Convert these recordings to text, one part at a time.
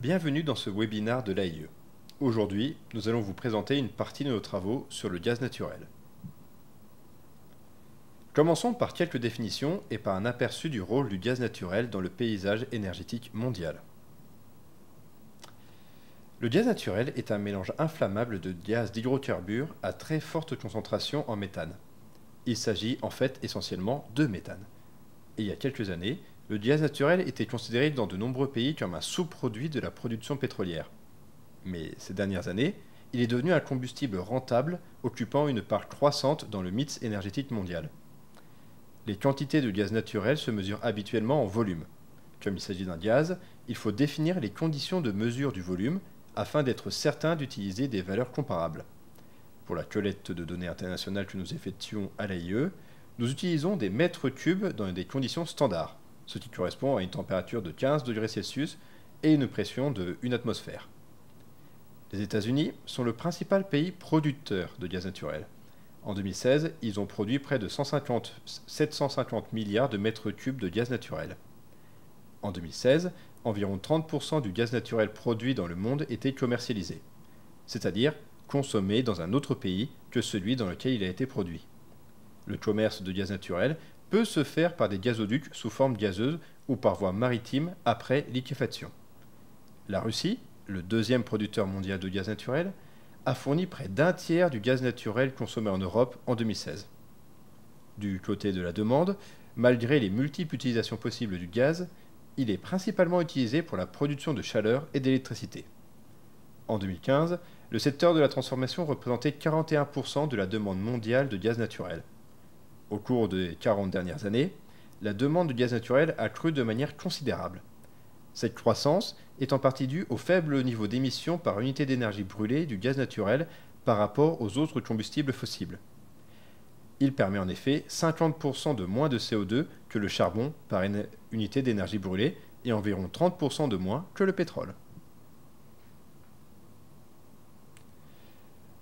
Bienvenue dans ce webinaire de l'AIE. Aujourd'hui, nous allons vous présenter une partie de nos travaux sur le gaz naturel. Commençons par quelques définitions et par un aperçu du rôle du gaz naturel dans le paysage énergétique mondial. Le gaz naturel est un mélange inflammable de gaz d'hydrocarbures à très forte concentration en méthane. Il s'agit en fait essentiellement de méthane. Et il y a quelques années, le gaz naturel était considéré dans de nombreux pays comme un sous-produit de la production pétrolière. Mais ces dernières années, il est devenu un combustible rentable occupant une part croissante dans le mix énergétique mondial. Les quantités de gaz naturel se mesurent habituellement en volume. Comme il s'agit d'un gaz, il faut définir les conditions de mesure du volume afin d'être certain d'utiliser des valeurs comparables. Pour la collecte de données internationales que nous effectuons à l'AIE, nous utilisons des mètres cubes dans des conditions standards, ce qui correspond à une température de 15 degrés Celsius et une pression de 1 atmosphère. Les États-Unis sont le principal pays producteur de gaz naturel. En 2016, ils ont produit près de 750 milliards de mètres cubes de gaz naturel. En 2016, environ 30% du gaz naturel produit dans le monde était commercialisé, c'est-à-dire consommé dans un autre pays que celui dans lequel il a été produit. Le commerce de gaz naturel peut se faire par des gazoducs sous forme gazeuse ou par voie maritime après liquéfaction. La Russie, le deuxième producteur mondial de gaz naturel, a fourni près d'un tiers du gaz naturel consommé en Europe en 2016. Du côté de la demande, malgré les multiples utilisations possibles du gaz, il est principalement utilisé pour la production de chaleur et d'électricité. En 2015, le secteur de la transformation représentait 41% de la demande mondiale de gaz naturel. Au cours des 40 dernières années, la demande de gaz naturel a cru de manière considérable. Cette croissance est en partie due au faible niveau d'émission par unité d'énergie brûlée du gaz naturel par rapport aux autres combustibles fossiles. Il permet en effet 50% de moins de CO2 que le charbon par unité d'énergie brûlée et environ 30% de moins que le pétrole.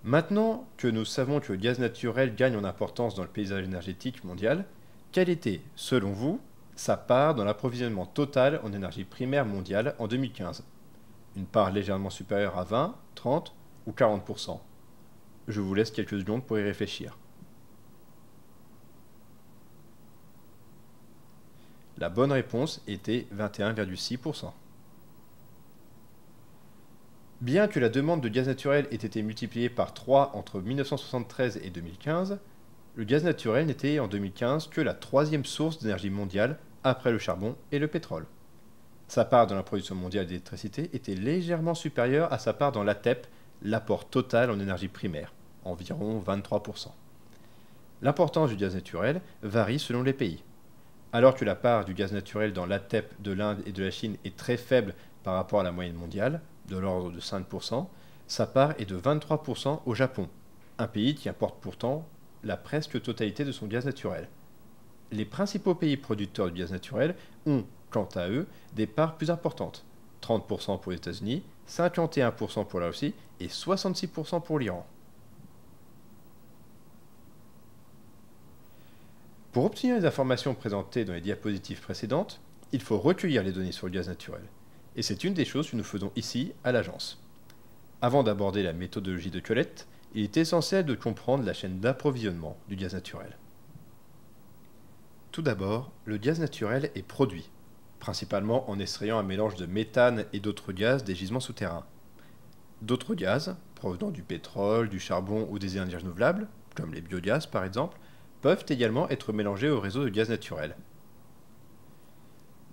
Maintenant que nous savons que le gaz naturel gagne en importance dans le paysage énergétique mondial, quelle était, selon vous, sa part dans l'approvisionnement total en énergie primaire mondiale en 2015? Une part légèrement supérieure à 20, 30 ou 40%? Je vous laisse quelques secondes pour y réfléchir. La bonne réponse était 21,6%. Bien que la demande de gaz naturel ait été multipliée par 3 entre 1973 et 2015, le gaz naturel n'était en 2015 que la troisième source d'énergie mondiale après le charbon et le pétrole. Sa part dans la production mondiale d'électricité était légèrement supérieure à sa part dans l'ATEP, l'apport total en énergie primaire, environ 23%. L'importance du gaz naturel varie selon les pays. Alors que la part du gaz naturel dans l'ATEP de l'Inde et de la Chine est très faible par rapport à la moyenne mondiale, de l'ordre de 5%, sa part est de 23% au Japon, un pays qui importe pourtant la presque totalité de son gaz naturel. Les principaux pays producteurs de gaz naturel ont, quant à eux, des parts plus importantes, 30% pour les États-Unis, 51% pour la Russie et 66% pour l'Iran. Pour obtenir les informations présentées dans les diapositives précédentes, il faut recueillir les données sur le gaz naturel. Et c'est une des choses que nous faisons ici à l'agence. Avant d'aborder la méthodologie de collecte, il est essentiel de comprendre la chaîne d'approvisionnement du gaz naturel. Tout d'abord, le gaz naturel est produit, principalement en extrayant un mélange de méthane et d'autres gaz des gisements souterrains. D'autres gaz, provenant du pétrole, du charbon ou des énergies renouvelables, comme les biogaz par exemple, peuvent également être mélangés au réseau de gaz naturel.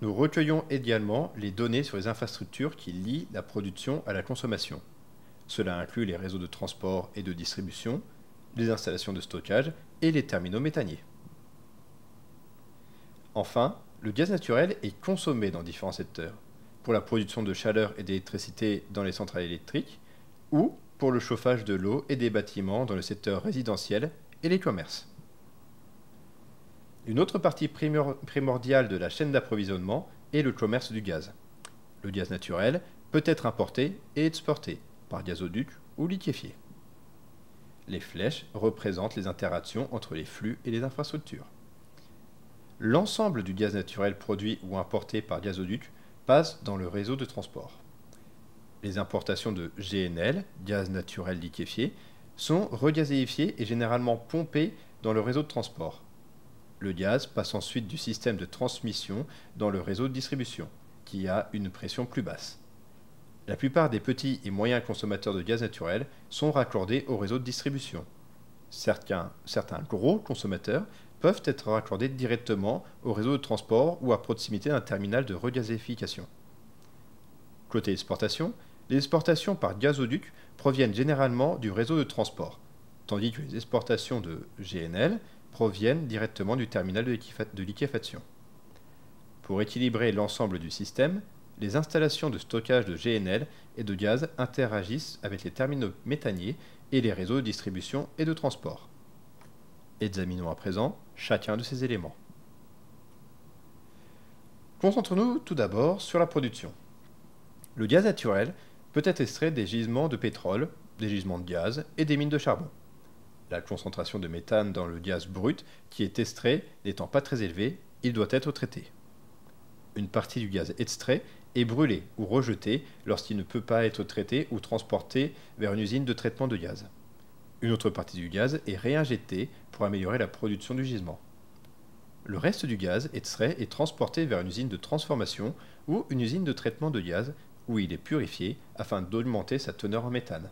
Nous recueillons également les données sur les infrastructures qui lient la production à la consommation. Cela inclut les réseaux de transport et de distribution, les installations de stockage et les terminaux méthaniers. Enfin, le gaz naturel est consommé dans différents secteurs, pour la production de chaleur et d'électricité dans les centrales électriques, ou pour le chauffage de l'eau et des bâtiments dans le secteur résidentiel et les commerces. Une autre partie primordiale de la chaîne d'approvisionnement est le commerce du gaz. Le gaz naturel peut être importé et exporté par gazoduc ou liquéfié. Les flèches représentent les interactions entre les flux et les infrastructures. L'ensemble du gaz naturel produit ou importé par gazoduc passe dans le réseau de transport. Les importations de GNL, gaz naturel liquéfié, sont regazéifiées et généralement pompées dans le réseau de transport. Le gaz passe ensuite du système de transmission dans le réseau de distribution, qui a une pression plus basse. La plupart des petits et moyens consommateurs de gaz naturel sont raccordés au réseau de distribution. Certains gros consommateurs peuvent être raccordés directement au réseau de transport ou à proximité d'un terminal de regazéification. Côté exportation, les exportations par gazoduc proviennent généralement du réseau de transport, tandis que les exportations de GNL proviennent directement du terminal de liquéfaction. Pour équilibrer l'ensemble du système, les installations de stockage de GNL et de gaz interagissent avec les terminaux méthaniers et les réseaux de distribution et de transport. Examinons à présent chacun de ces éléments. Concentrons-nous tout d'abord sur la production. Le gaz naturel peut être extrait des gisements de pétrole, des gisements de gaz et des mines de charbon. La concentration de méthane dans le gaz brut qui est extrait n'étant pas très élevée, il doit être traité. Une partie du gaz extrait est brûlée ou rejetée lorsqu'il ne peut pas être traité ou transporté vers une usine de traitement de gaz. Une autre partie du gaz est réinjectée pour améliorer la production du gisement. Le reste du gaz extrait est transporté vers une usine de transformation ou une usine de traitement de gaz où il est purifié afin d'augmenter sa teneur en méthane.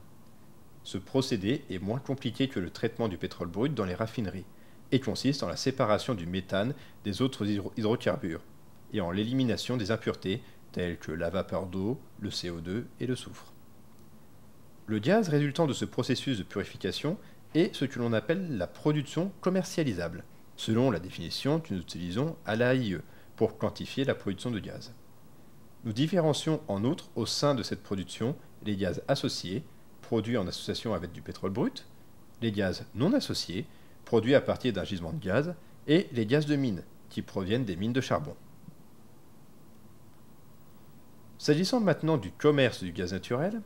Ce procédé est moins compliqué que le traitement du pétrole brut dans les raffineries et consiste en la séparation du méthane des autres hydrocarbures et en l'élimination des impuretés telles que la vapeur d'eau, le CO2 et le soufre. Le gaz résultant de ce processus de purification est ce que l'on appelle la production commercialisable, selon la définition que nous utilisons à l'AIE pour quantifier la production de gaz. Nous différencions en outre au sein de cette production les gaz associés, produits en association avec du pétrole brut, les gaz non associés, produits à partir d'un gisement de gaz, et les gaz de mine, qui proviennent des mines de charbon. S'agissant maintenant du commerce du gaz naturel,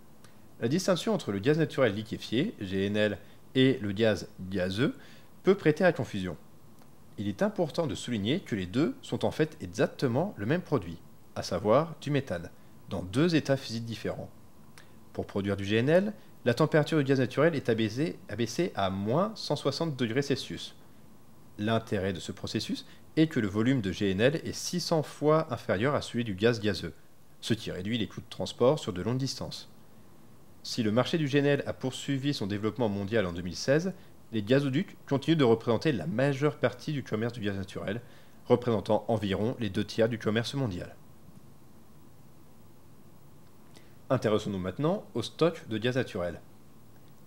la distinction entre le gaz naturel liquéfié, GNL, et le gaz gazeux peut prêter à confusion. Il est important de souligner que les deux sont en fait exactement le même produit, à savoir du méthane, dans deux états physiques différents. Pour produire du GNL, la température du gaz naturel est abaissée à moins 160 degrés Celsius. L'intérêt de ce processus est que le volume de GNL est 600 fois inférieur à celui du gaz gazeux, ce qui réduit les coûts de transport sur de longues distances. Si le marché du GNL a poursuivi son développement mondial en 2016, les gazoducs continuent de représenter la majeure partie du commerce du gaz naturel, représentant environ les 2/3 du commerce mondial. Intéressons-nous maintenant aux stocks de gaz naturel.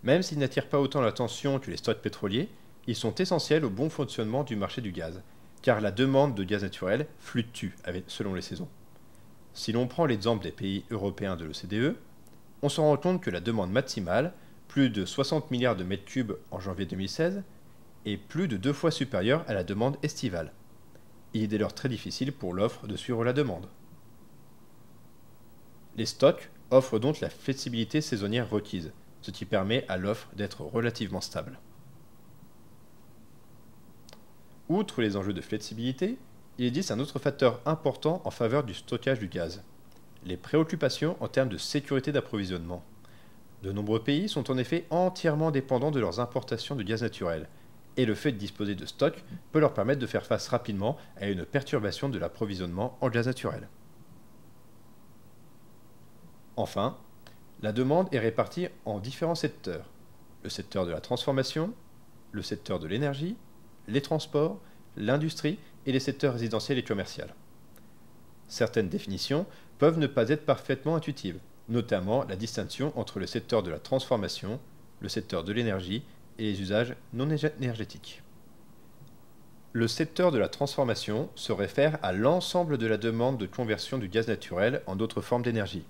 Même s'ils n'attirent pas autant l'attention que les stocks pétroliers, ils sont essentiels au bon fonctionnement du marché du gaz, car la demande de gaz naturel fluctue selon les saisons. Si l'on prend l'exemple des pays européens de l'OCDE, on se rend compte que la demande maximale, plus de 60 milliards de mètres cubes en janvier 2016, est plus de 2 fois supérieure à la demande estivale. Il est dès lors très difficile pour l'offre de suivre la demande. Les stocks offrent donc la flexibilité saisonnière requise, ce qui permet à l'offre d'être relativement stable. Outre les enjeux de flexibilité, il existe un autre facteur important en faveur du stockage du gaz: les préoccupations en termes de sécurité d'approvisionnement. De nombreux pays sont en effet entièrement dépendants de leurs importations de gaz naturel, et le fait de disposer de stocks peut leur permettre de faire face rapidement à une perturbation de l'approvisionnement en gaz naturel. Enfin, la demande est répartie en différents secteurs: le secteur de la transformation, le secteur de l'énergie, les transports, l'industrie et les secteurs résidentiels et commerciaux. Certaines définitions peuvent ne pas être parfaitement intuitives, notamment la distinction entre le secteur de la transformation, le secteur de l'énergie et les usages non énergétiques. Le secteur de la transformation se réfère à l'ensemble de la demande de conversion du gaz naturel en d'autres formes d'énergie.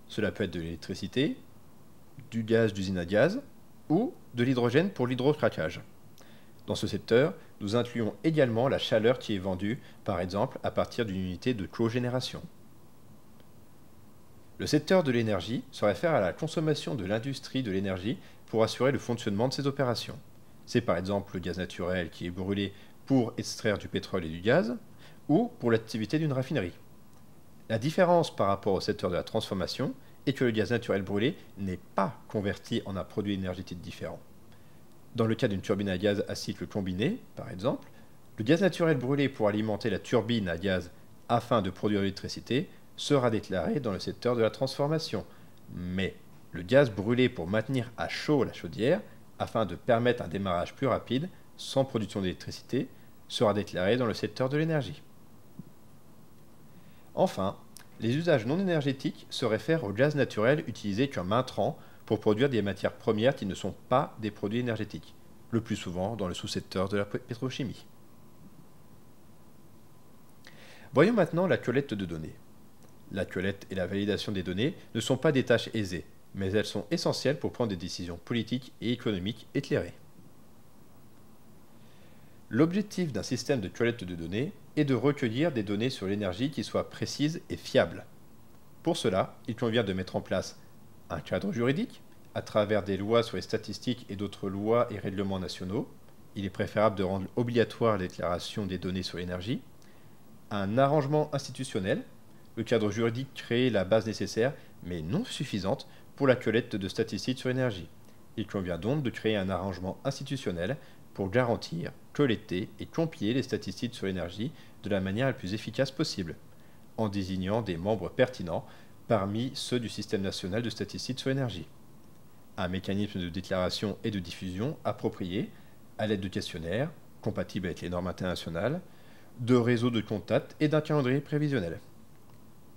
Cela peut être de l'électricité, du gaz d'usine à gaz ou de l'hydrogène pour l'hydrocraquage. Dans ce secteur, nous incluons également la chaleur qui est vendue, par exemple, à partir d'une unité de cogénération. Le secteur de l'énergie se réfère à la consommation de l'industrie de l'énergie pour assurer le fonctionnement de ces opérations. C'est par exemple le gaz naturel qui est brûlé pour extraire du pétrole et du gaz, ou pour l'activité d'une raffinerie. La différence par rapport au secteur de la transformation est que le gaz naturel brûlé n'est pas converti en un produit énergétique différent. Dans le cas d'une turbine à gaz à cycle combiné, par exemple, le gaz naturel brûlé pour alimenter la turbine à gaz afin de produire de l'électricité sera déclaré dans le secteur de la transformation. Mais le gaz brûlé pour maintenir à chaud la chaudière afin de permettre un démarrage plus rapide sans production d'électricité sera déclaré dans le secteur de l'énergie. Enfin, les usages non énergétiques se réfèrent au gaz naturel utilisé comme intrant pour produire des matières premières qui ne sont pas des produits énergétiques, le plus souvent dans le sous-secteur de la pétrochimie. Voyons maintenant la collecte de données. La collecte et la validation des données ne sont pas des tâches aisées, mais elles sont essentielles pour prendre des décisions politiques et économiques éclairées. L'objectif d'un système de collecte de données est de recueillir des données sur l'énergie qui soient précises et fiables. Pour cela, il convient de mettre en place un cadre juridique, à travers des lois sur les statistiques et d'autres lois et règlements nationaux. Il est préférable de rendre obligatoire la déclaration des données sur l'énergie. Un arrangement institutionnel. Le cadre juridique crée la base nécessaire, mais non suffisante, pour la collecte de statistiques sur l'énergie. Il convient donc de créer un arrangement institutionnel pour garantir, collecter et compiler les statistiques sur l'énergie de la manière la plus efficace possible, en désignant des membres pertinents parmi ceux du système national de statistiques sur l'énergie. Un mécanisme de déclaration et de diffusion approprié à l'aide de questionnaires, compatibles avec les normes internationales, de réseaux de contacts et d'un calendrier prévisionnel.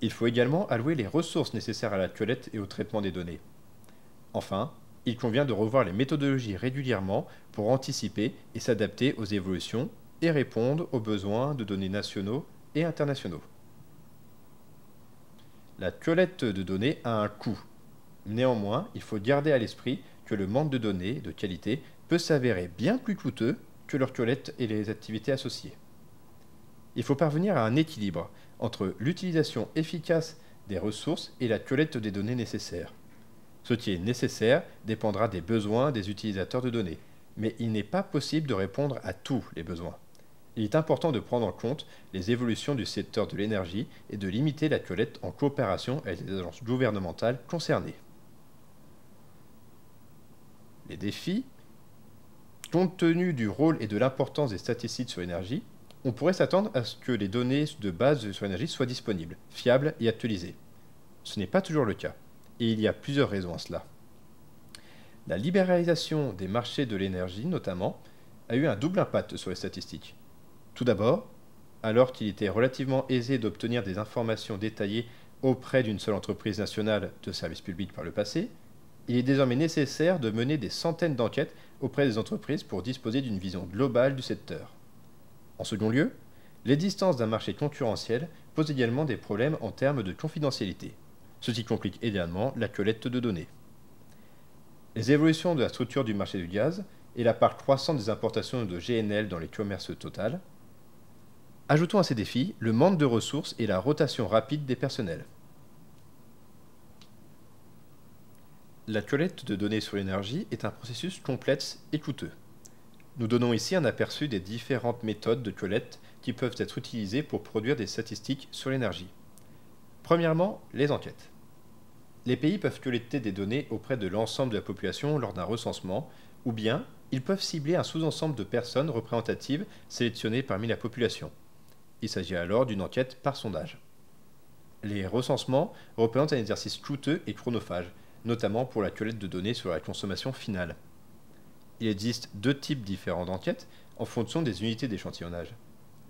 Il faut également allouer les ressources nécessaires à la collecte et au traitement des données. Enfin, il convient de revoir les méthodologies régulièrement pour anticiper et s'adapter aux évolutions et répondre aux besoins de données nationaux et internationaux. La collecte de données a un coût. Néanmoins, il faut garder à l'esprit que le manque de données de qualité peut s'avérer bien plus coûteux que leur collecte et les activités associées. Il faut parvenir à un équilibre entre l'utilisation efficace des ressources et la collecte des données nécessaires. Ce qui est nécessaire dépendra des besoins des utilisateurs de données, mais il n'est pas possible de répondre à tous les besoins. Il est important de prendre en compte les évolutions du secteur de l'énergie et de limiter la collecte en coopération avec les agences gouvernementales concernées. Les défis. Compte tenu du rôle et de l'importance des statistiques sur l'énergie, on pourrait s'attendre à ce que les données de base sur l'énergie soient disponibles, fiables et actualisées. Ce n'est pas toujours le cas, et il y a plusieurs raisons à cela. La libéralisation des marchés de l'énergie, notamment, a eu un double impact sur les statistiques. Tout d'abord, alors qu'il était relativement aisé d'obtenir des informations détaillées auprès d'une seule entreprise nationale de service public par le passé, il est désormais nécessaire de mener des centaines d'enquêtes auprès des entreprises pour disposer d'une vision globale du secteur. En second lieu, l'existence d'un marché concurrentiel pose également des problèmes en termes de confidentialité, ce qui complique également la collecte de données. Les évolutions de la structure du marché du gaz et la part croissante des importations de GNL dans les commerces total. Ajoutons à ces défis le manque de ressources et la rotation rapide des personnels. La collecte de données sur l'énergie est un processus complexe et coûteux. Nous donnons ici un aperçu des différentes méthodes de collecte qui peuvent être utilisées pour produire des statistiques sur l'énergie. Premièrement, les enquêtes. Les pays peuvent collecter des données auprès de l'ensemble de la population lors d'un recensement, ou bien ils peuvent cibler un sous-ensemble de personnes représentatives sélectionnées parmi la population. Il s'agit alors d'une enquête par sondage. Les recensements représentent un exercice coûteux et chronophage, notamment pour la collecte de données sur la consommation finale. Il existe deux types différents d'enquêtes en fonction des unités d'échantillonnage.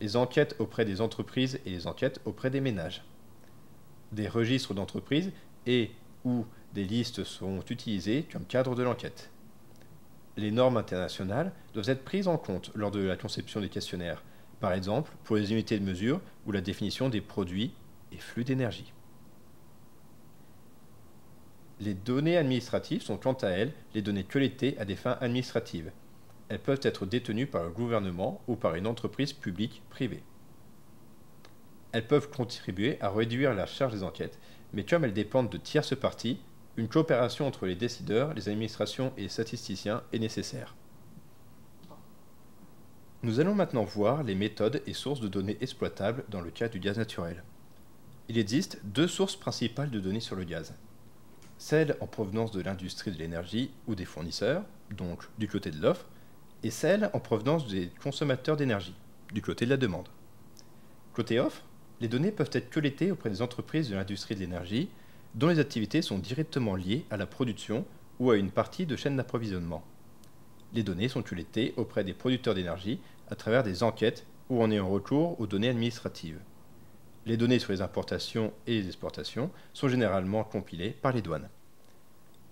Les enquêtes auprès des entreprises et les enquêtes auprès des ménages. Des registres d'entreprises et ou des listes sont utilisés comme cadre de l'enquête. Les normes internationales doivent être prises en compte lors de la conception des questionnaires, par exemple pour les unités de mesure ou la définition des produits et flux d'énergie. Les données administratives sont quant à elles les données collectées à des fins administratives. Elles peuvent être détenues par le gouvernement ou par une entreprise publique privée. Elles peuvent contribuer à réduire la charge des enquêtes, mais comme elles dépendent de tierces parties, Une coopération entre les décideurs, les administrations et les statisticiens est nécessaire. Nous allons maintenant voir les méthodes et sources de données exploitables dans le cas du gaz naturel. Il existe deux sources principales de données sur le gaz. Celle en provenance de l'industrie de l'énergie ou des fournisseurs, donc du côté de l'offre, et celle en provenance des consommateurs d'énergie, du côté de la demande. Côté offre, les données peuvent être collectées auprès des entreprises de l'industrie de l'énergie dont les activités sont directement liées à la production ou à une partie de chaîne d'approvisionnement. Les données sont collectées auprès des producteurs d'énergie à travers des enquêtes ou en ayant recours aux données administratives. Les données sur les importations et les exportations sont généralement compilées par les douanes.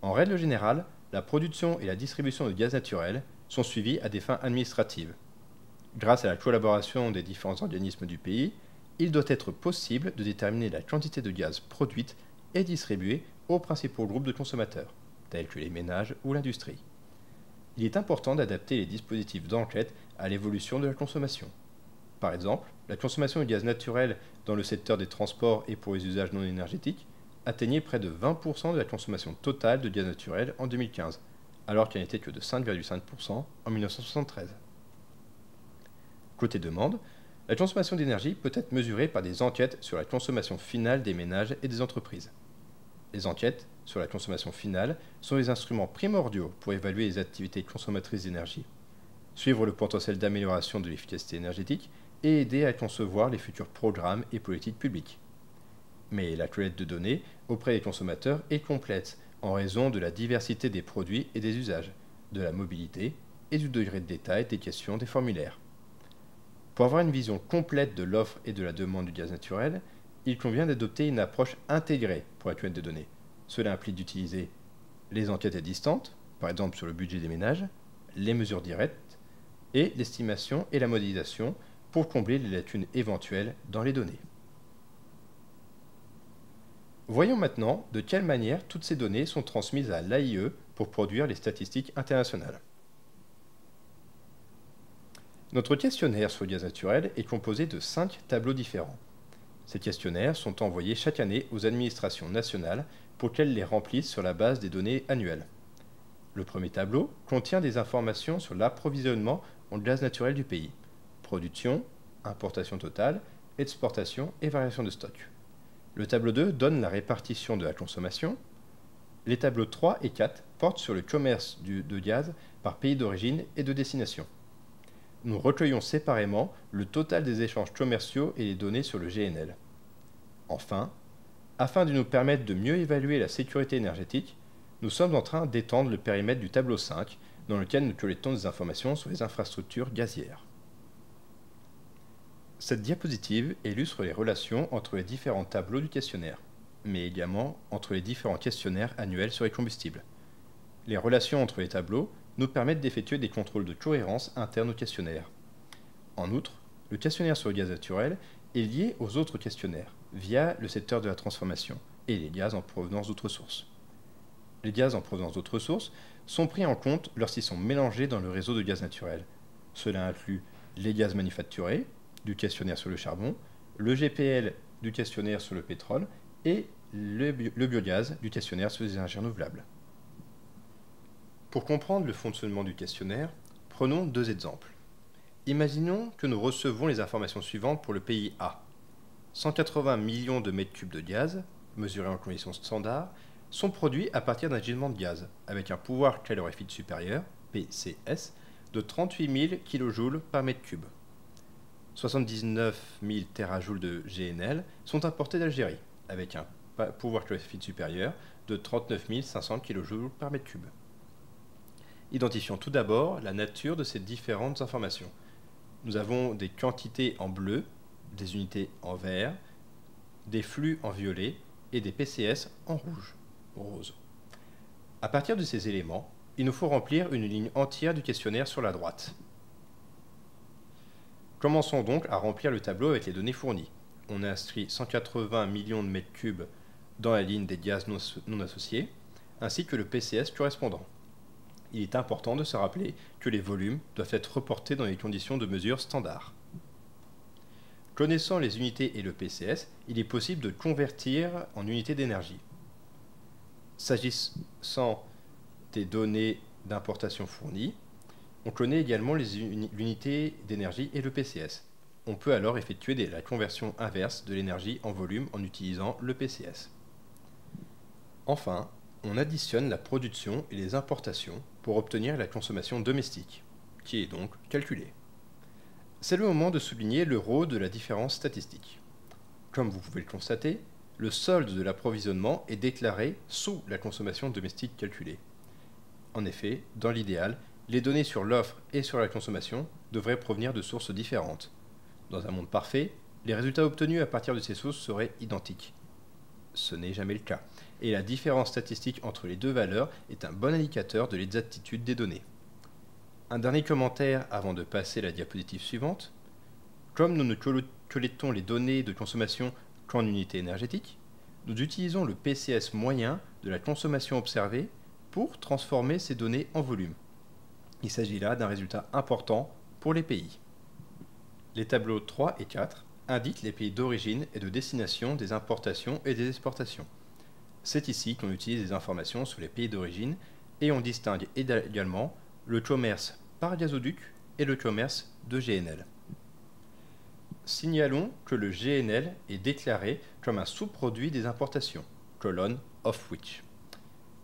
En règle générale, la production et la distribution de gaz naturel sont suivies à des fins administratives. Grâce à la collaboration des différents organismes du pays, il doit être possible de déterminer la quantité de gaz produite et distribuée aux principaux groupes de consommateurs, tels que les ménages ou l'industrie. Il est important d'adapter les dispositifs d'enquête à l'évolution de la consommation. Par exemple, la consommation de gaz naturel dans le secteur des transports et pour les usages non énergétiques atteignait près de 20% de la consommation totale de gaz naturel en 2015, alors qu'elle n'était que de 5,5% en 1973. Côté demande, la consommation d'énergie peut être mesurée par des enquêtes sur la consommation finale des ménages et des entreprises. Les enquêtes sur la consommation finale sont les instruments primordiaux pour évaluer les activités consommatrices d'énergie, suivre le potentiel d'amélioration de l'efficacité énergétique et aider à concevoir les futurs programmes et politiques publiques. Mais la collecte de données auprès des consommateurs est complète en raison de la diversité des produits et des usages, de la mobilité et du degré de détail des questions des formulaires. Pour avoir une vision complète de l'offre et de la demande du gaz naturel, il convient d'adopter une approche intégrée pour la collecte de données. Cela implique d'utiliser les enquêtes existantes, par exemple sur le budget des ménages, les mesures directes, et l'estimation et la modélisation pour combler les lacunes éventuelles dans les données. Voyons maintenant de quelle manière toutes ces données sont transmises à l'AIE pour produire les statistiques internationales. Notre questionnaire sur le gaz naturel est composé de 5 tableaux différents. Ces questionnaires sont envoyés chaque année aux administrations nationales pour qu'elles les remplissent sur la base des données annuelles. Le premier tableau contient des informations sur l'approvisionnement en gaz naturel du pays, production, importation totale, exportation et variation de stock. Le tableau 2 donne la répartition de la consommation. Les tableaux 3 et 4 portent sur le commerce de gaz par pays d'origine et de destination. Nous recueillons séparément le total des échanges commerciaux et les données sur le GNL. Enfin, afin de nous permettre de mieux évaluer la sécurité énergétique, nous sommes en train d'étendre le périmètre du tableau 5, dans lequel nous collectons des informations sur les infrastructures gazières. Cette diapositive illustre les relations entre les différents tableaux du questionnaire, mais également entre les différents questionnaires annuels sur les combustibles. Les relations entre les tableaux nous permettent d'effectuer des contrôles de cohérence internes au questionnaire. En outre, le questionnaire sur le gaz naturel est lié aux autres questionnaires via le secteur de la transformation et les gaz en provenance d'autres sources. Les gaz en provenance d'autres sources sont pris en compte lorsqu'ils sont mélangés dans le réseau de gaz naturel. Cela inclut les gaz manufacturés, du questionnaire sur le charbon, le GPL du questionnaire sur le pétrole et le biogaz du questionnaire sur les énergies renouvelables. Pour comprendre le fonctionnement du questionnaire, prenons deux exemples. Imaginons que nous recevons les informations suivantes pour le pays A. 180 millions de mètres cubes de gaz, mesurés en conditions standards, sont produits à partir d'un gisement de gaz, avec un pouvoir calorifique supérieur, PCS, de 38 000 kJ par mètre cube. 79 000 TJ de GNL sont importés d'Algérie, avec un pouvoir calorifique supérieur de 39 500 kJ par mètre cube. Identifions tout d'abord la nature de ces différentes informations. Nous avons des quantités en bleu, des unités en vert, des flux en violet et des PCS en rose. À partir de ces éléments, il nous faut remplir une ligne entière du questionnaire sur la droite. Commençons donc à remplir le tableau avec les données fournies. On a inscrit 180 millions de mètres cubes dans la ligne des gaz non associés, ainsi que le PCS correspondant. Il est important de se rappeler que les volumes doivent être reportés dans les conditions de mesure standard. Connaissant les unités et le PCS, il est possible de convertir en unités d'énergie. S'agissant des données d'importation fournies, on connaît également l'unité d'énergie et le PCS. On peut alors effectuer la conversion inverse de l'énergie en volume en utilisant le PCS. Enfin, on additionne la production et les importations pour obtenir la consommation domestique, qui est donc calculée. C'est le moment de souligner le rôle de la différence statistique. Comme vous pouvez le constater, le solde de l'approvisionnement est déclaré sous la consommation domestique calculée. En effet, dans l'idéal, les données sur l'offre et sur la consommation devraient provenir de sources différentes. Dans un monde parfait, les résultats obtenus à partir de ces sources seraient identiques. Ce n'est jamais le cas, et la différence statistique entre les deux valeurs est un bon indicateur de l'exactitude des données. Un dernier commentaire avant de passer à la diapositive suivante. Comme nous ne collectons les données de consommation qu'en unité énergétique, nous utilisons le PCS moyen de la consommation observée pour transformer ces données en volume. Il s'agit là d'un résultat important pour les pays. Les tableaux 3 et 4 indiquent les pays d'origine et de destination des importations et des exportations. C'est ici qu'on utilise des informations sur les pays d'origine et on distingue également le commerce par gazoduc et le commerce de GNL. Signalons que le GNL est déclaré comme un sous-produit des importations, colonne of which,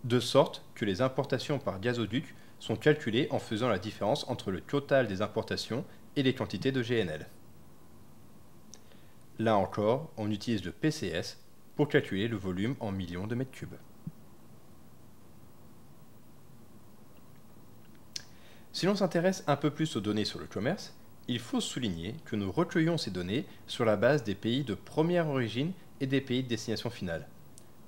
de sorte que les importations par gazoduc sont calculées en faisant la différence entre le total des importations et les quantités de GNL. Là encore, on utilise le PCS pour calculer le volume en millions de mètres cubes. Si l'on s'intéresse un peu plus aux données sur le commerce, il faut souligner que nous recueillons ces données sur la base des pays de première origine et des pays de destination finale.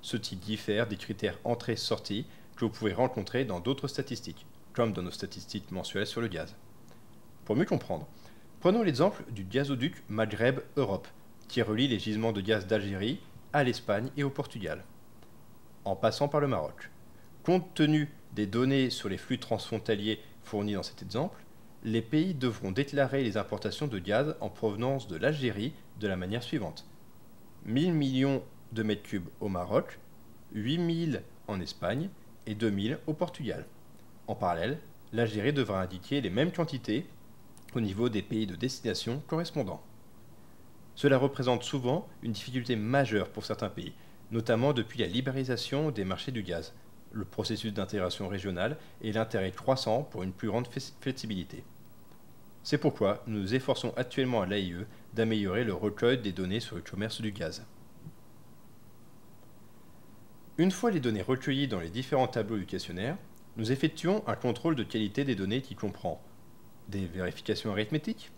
Ceci diffère des critères entrée-sortie que vous pouvez rencontrer dans d'autres statistiques, comme dans nos statistiques mensuelles sur le gaz. Pour mieux comprendre, prenons l'exemple du gazoduc Maghreb-Europe, qui relie les gisements de gaz d'Algérie à l'Espagne et au Portugal, en passant par le Maroc. Compte tenu des données sur les flux transfrontaliers fournis dans cet exemple, les pays devront déclarer les importations de gaz en provenance de l'Algérie de la manière suivante. 1000 millions de mètres cubes au Maroc, 8000 en Espagne et 2000 au Portugal. En parallèle, l'Algérie devra indiquer les mêmes quantités au niveau des pays de destination correspondants. Cela représente souvent une difficulté majeure pour certains pays, notamment depuis la libéralisation des marchés du gaz, le processus d'intégration régionale et l'intérêt croissant pour une plus grande flexibilité. C'est pourquoi nous nous efforçons actuellement à l'AIE d'améliorer le recueil des données sur le commerce du gaz. Une fois les données recueillies dans les différents tableaux du questionnaire, nous effectuons un contrôle de qualité des données qui comprend des vérifications arithmétiques,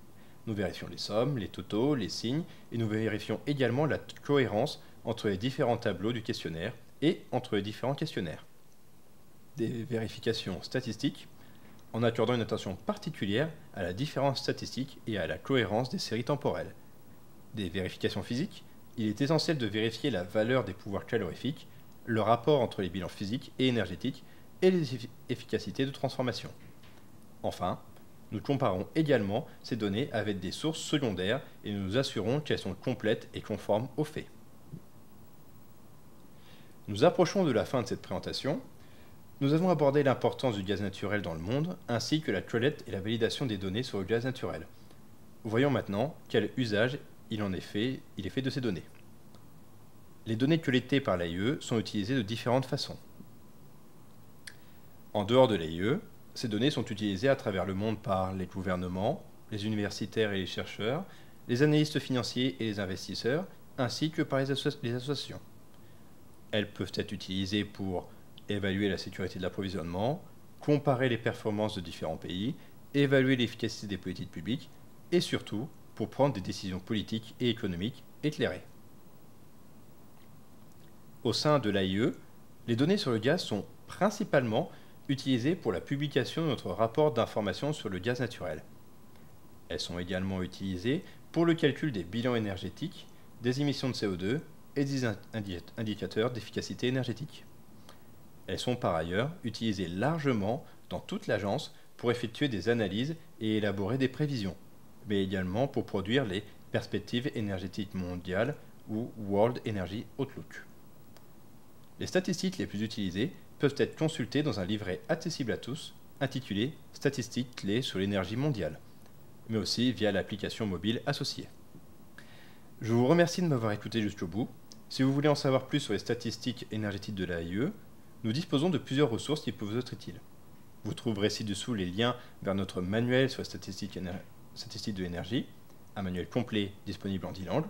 nous vérifions les sommes, les totaux, les signes, et nous vérifions également la cohérence entre les différents tableaux du questionnaire et entre les différents questionnaires. Des vérifications statistiques, en accordant une attention particulière à la différence statistique et à la cohérence des séries temporelles. Des vérifications physiques, il est essentiel de vérifier la valeur des pouvoirs calorifiques, le rapport entre les bilans physiques et énergétiques et les efficacités de transformation. Enfin, nous comparons également ces données avec des sources secondaires et nous nous assurons qu'elles sont complètes et conformes aux faits. Nous approchons de la fin de cette présentation. Nous avons abordé l'importance du gaz naturel dans le monde, ainsi que la collecte et la validation des données sur le gaz naturel. Voyons maintenant quel usage il est fait de ces données. Les données collectées par l'AIE sont utilisées de différentes façons. En dehors de l'AIE, ces données sont utilisées à travers le monde par les gouvernements, les universitaires et les chercheurs, les analystes financiers et les investisseurs, ainsi que par les associations. Elles peuvent être utilisées pour évaluer la sécurité de l'approvisionnement, comparer les performances de différents pays, évaluer l'efficacité des politiques publiques et surtout pour prendre des décisions politiques et économiques éclairées. Au sein de l'AIE, les données sur le gaz sont principalement utilisées pour la publication de notre rapport d'information sur le gaz naturel. Elles sont également utilisées pour le calcul des bilans énergétiques, des émissions de CO2 et des indicateurs d'efficacité énergétique. Elles sont par ailleurs utilisées largement dans toute l'agence pour effectuer des analyses et élaborer des prévisions, mais également pour produire les perspectives énergétiques mondiales ou World Energy Outlook. Les statistiques les plus utilisées peuvent être consultées dans un livret accessible à tous, intitulé Statistiques clés sur l'énergie mondiale, mais aussi via l'application mobile associée. Je vous remercie de m'avoir écouté jusqu'au bout. Si vous voulez en savoir plus sur les statistiques énergétiques de l'AIE, nous disposons de plusieurs ressources qui peuvent vous être utiles. Vous trouverez ci-dessous les liens vers notre manuel sur les statistiques de l'énergie, un manuel complet disponible en 10 langues.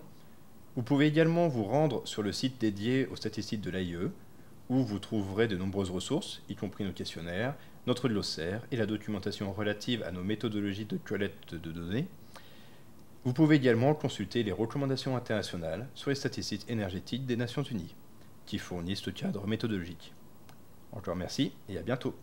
Vous pouvez également vous rendre sur le site dédié aux statistiques de l'AIE, où vous trouverez de nombreuses ressources, y compris nos questionnaires, notre glossaire et la documentation relative à nos méthodologies de collecte de données. Vous pouvez également consulter les recommandations internationales sur les statistiques énergétiques des Nations Unies, qui fournissent ce cadre méthodologique. Encore merci et à bientôt.